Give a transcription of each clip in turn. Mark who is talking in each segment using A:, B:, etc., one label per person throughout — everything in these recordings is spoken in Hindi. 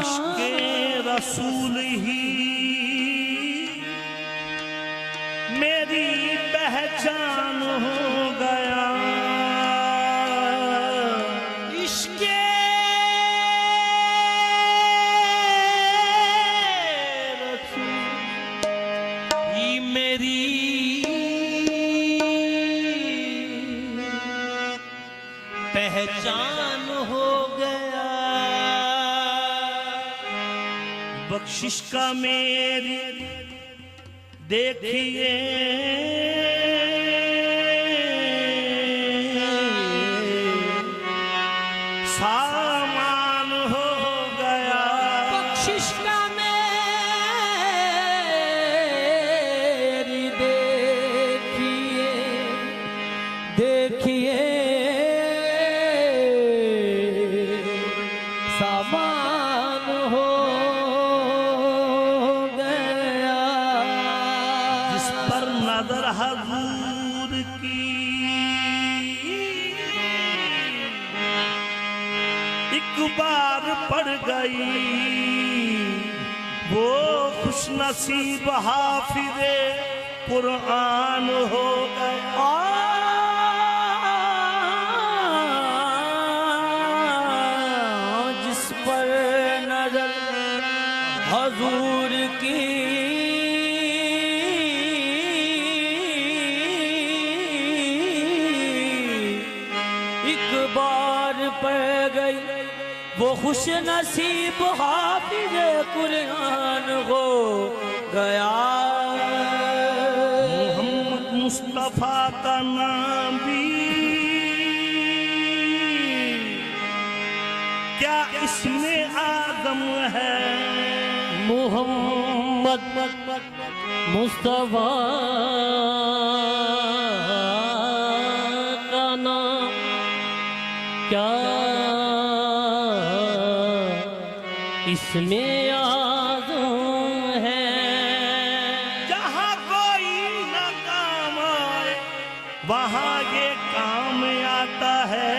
A: इश्क़े रसूल ही मेरी पहचान हो गया। इश्क़े रसूल ही मेरी पहचान हो गया। बख्शिश का मेरी देखिए सामान हो गया।
B: बख्शिश का मेरी देखिए देखिए सामान हो गया।
A: जिस पर नजर हजूर की एक बार पड़ गई, वो खुश नसीब हाफिज़े कुरान हो गया।
B: जिस पर नजर हजूर की एक बार पड़ गई, वो खुश नसीब हाफिज़ कुरान हो गया।
A: मोहम्मद मुस्तफा का नाम भी क्या इसमें आदम है।
B: मोहम्मद मुस्तफा का नाम क्या इसमें आज़म है।
A: जहाँ कोई न काम आए वहाँ ये काम आता है।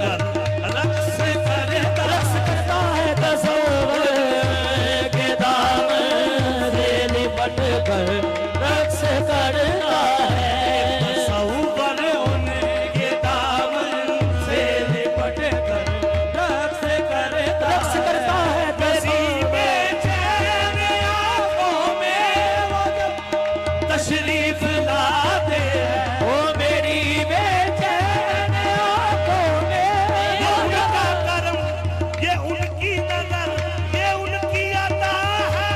A: कर रक्स करता
B: है तसव्वुर के दामन से लिपट कर रक्स करता है
A: तसव्वुर उनके दामन से लिपट कर रक्स करता है मेरी बेचैन आंखों में वो जब तशरीफ लाते हैं
B: ओ मेरी बेचैन आंखों में
A: ये उनका करम, ये उनकी नजर, ये उनकी अता है।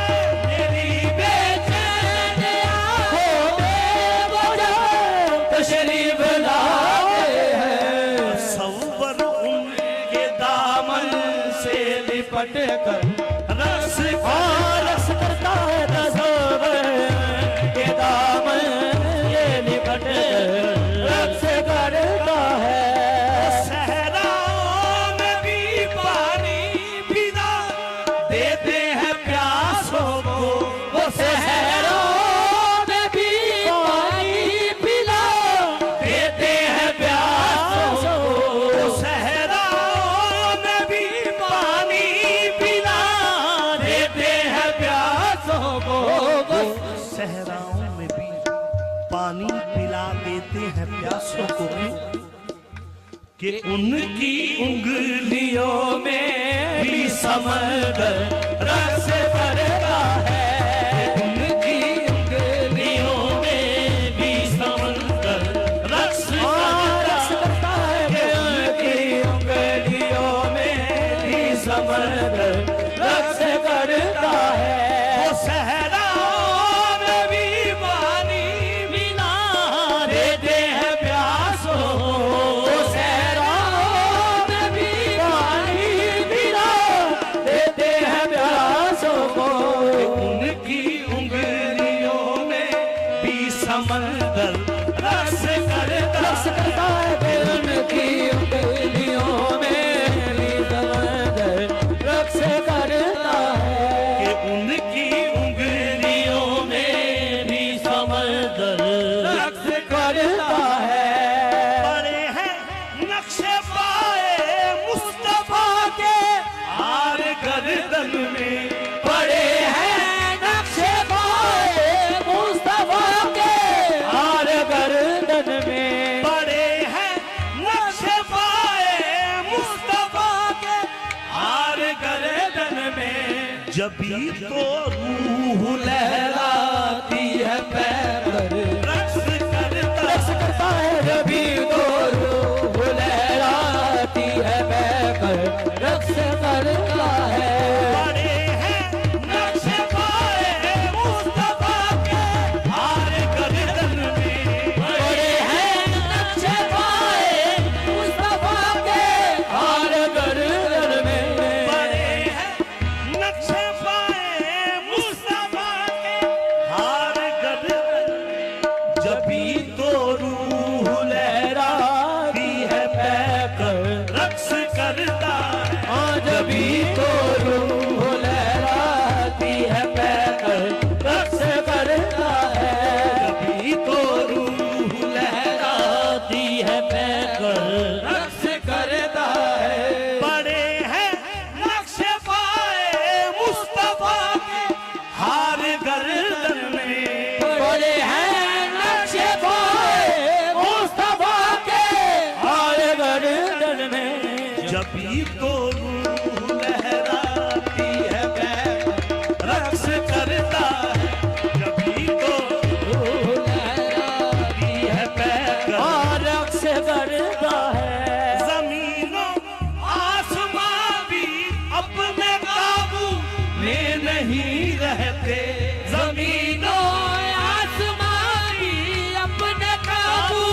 A: मेरी
B: बेचैन आंखों में वो जब तशरीफ लाते हैं
A: तसव्वुर उनके दामन से लिपट कर रक्स
B: रक्स करता है तसव्वुर के दामन ये लिपट कर रक्स करता है
A: सहराओं में भी पानी पीना देते हैं प्यासों को
B: वो सहरों में भी पानी पिला देते हैं प्यासों को
A: सहराओं में भी पानी पीना देते हैं प्यासों को सहराओं में भी पानी पिला देते हैं प्यासों को कि उनकी उंगलियों में भी समंदर रस भरता है उनकी उंगलियों में भी समंदर रस
B: करता है
A: उनकी उंगलियों में भी समंदर
B: रक्स करता है
A: वो सहराओं में भी पानी
B: बिना
A: देते हैं प्यासों
B: वो सहरों में भी पानी पिला देते हैं प्यासों को
A: उनकी उंगलियों में भी समंदर रस करता
B: है फिर उनकी उंगलियों में भी समंदर रक्स करता है
A: कि उनकी उंगलियों में भी समंदर
B: रक्स करता है
A: बड़े हैं नक्शे पाए मुस्तफा के हार गर्दन में
B: बड़े हैं नक्शे पाए मुस्तफा के हार गर्दन में
A: बड़े हैं नक्शे पाए मुस्तफा के हार गर्दन में जब भी तो रूह लहराती है पैर रक्स करता
B: है रबी तो रूह लहराती है बहकर रक्स करता है
A: बड़े हैं नक्शे पाए मुस्तफा के हार गर्दन में
B: बड़े हैं नक्शे पाए मुस्तफा के हार गर्दन में
A: बड़े हैं नक्शे पाए मुस्तफा के हार गर्दन में जब भी तो रूह लहराती है बहकर रक्स करता है
B: आज भी तो रूह लहराती है बहकर रक्स करता है
A: कभी तो रूह लहराती है बहकर
B: रक्स करता है
A: बड़े हैं नक्शे पाए मुस्तफा के हार गर्दन में
B: बड़े हैं नक्शे पाए मुस्तफा के हार गर्दन में
A: जब भी तो रूह लहराती है बहकर रक्स करता है जब भी तो
B: रूह लहराती
A: है बहकर
B: और रक्स करता है
A: जमीनों आसमां भी अपने काबू में नहीं रहते
B: जमीनों आसमां भी अपने काबू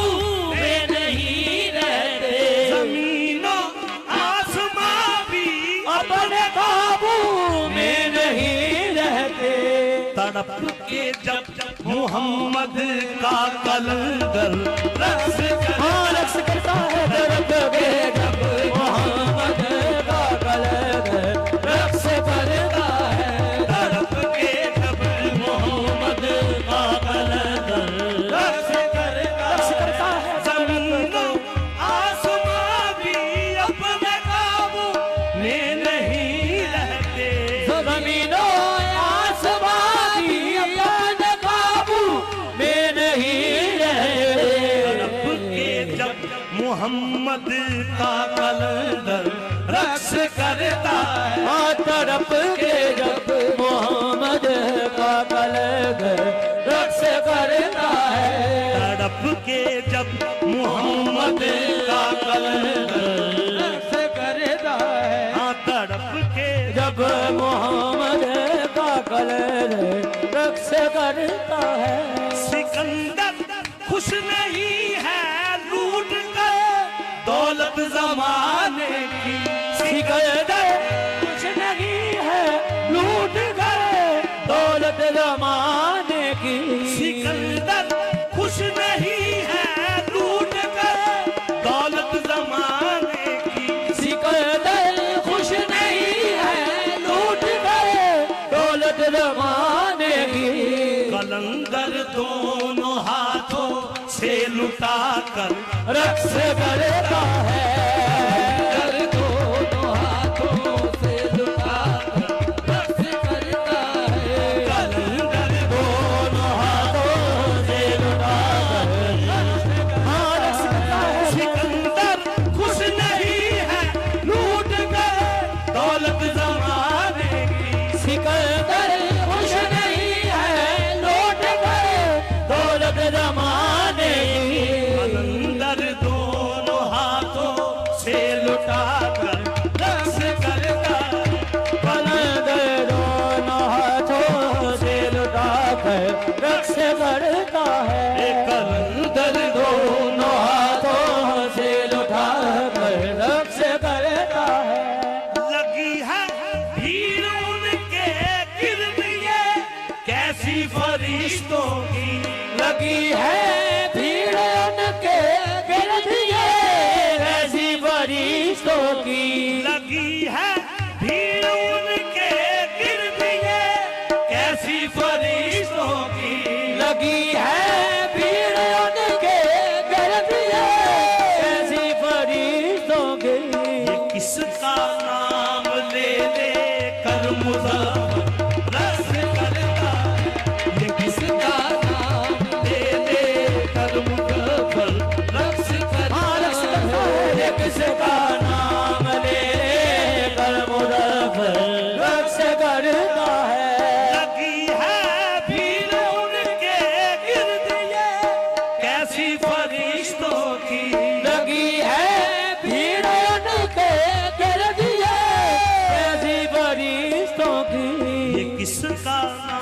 B: में नहीं रहते
A: जमीनों आसमां भी
B: अपने काबू में नहीं रहते
A: तड़प के जब मोहम्मद का कलंदर रक्स
B: रक्स करता है तरफ के जब मोहम्मद का कलंदर रक्स करता है
A: तड़प के जब मोहम्मद का कलंदर रक्स करता है जमीनों आसमां भी
B: जमीनों आसमां की अपने काबू में नहीं
A: तड़प
B: रहे।
A: के जब मोहम्मद का कलंदर रक्स करता है,
B: हाँ तड़प के जब मोहम्मद का कलंदर रक्स करता है।
A: तड़प के जब मोहम्मद का कलंदर
B: रक्स करता है।
A: हाँ तड़प के
B: जब मोहम्मद का कलंदर रक्स करता है।
A: सिकंदर खुश नहीं है लूट कर दौलत जमाने की।
B: सिकंदर कुछ नहीं है लूट कर दौलत जमाने की।
A: सिकंदर खुश नहीं है लूट कर दौलत जमाने की।
B: सिकंदर खुश नहीं है लूट कर दौलत जमाने की।
A: कलंदर दोनों हाथों से लुटा कर
B: रक्स करता है। कर दोनों हाथों से लुटा कर रक्स करता है।
A: कलंदर
B: दोनों हाथों से लुटा कर हाँ रक्स करता है।
A: सिकंदर खुश नहीं है लूट कर दौलत जमाने की।
B: सिकंदर खुश नहीं है लौट कर दौलत जमाने की।
A: कलंदर दोनों हाथों से लुटा कर रक्स करता है।
B: कलंदर दोनों हाथों से लुटा कर रक्स करता है।
A: कलंदर
B: दोनों हाथों से लुटा कर रक्स करता है।
A: लगी है भीड़ उनके गिर्द ये कैसी फरिश्तों की।
B: लगी है भीड़ उनके गिर्द ये ऐसी फरिश्तों की।
A: लगी है भीड़ उनके गिर्द ये कैसी फरिश्तों की।
B: लगी है भीड़ उनके गिर्द ये ऐसी फरिश्तों की।
A: ये किसका नाम ले ले कर मुज़फ़्फ़र रक्स करता है। ये किसका नाम ले ले कर मुज़फ़्फ़र रक्स करता
B: हाँ रक्स करता है। ये किसका नाम ले कर मुज़फ़्फ़र रक्स करता है।
A: लगी है भीड़ उनके गिर्द ये कैसी फरिश्तों की।
B: लगी है भीड़ उनके गिर्द ये ऐसी फरिश्तों की।
A: ये किसका नाम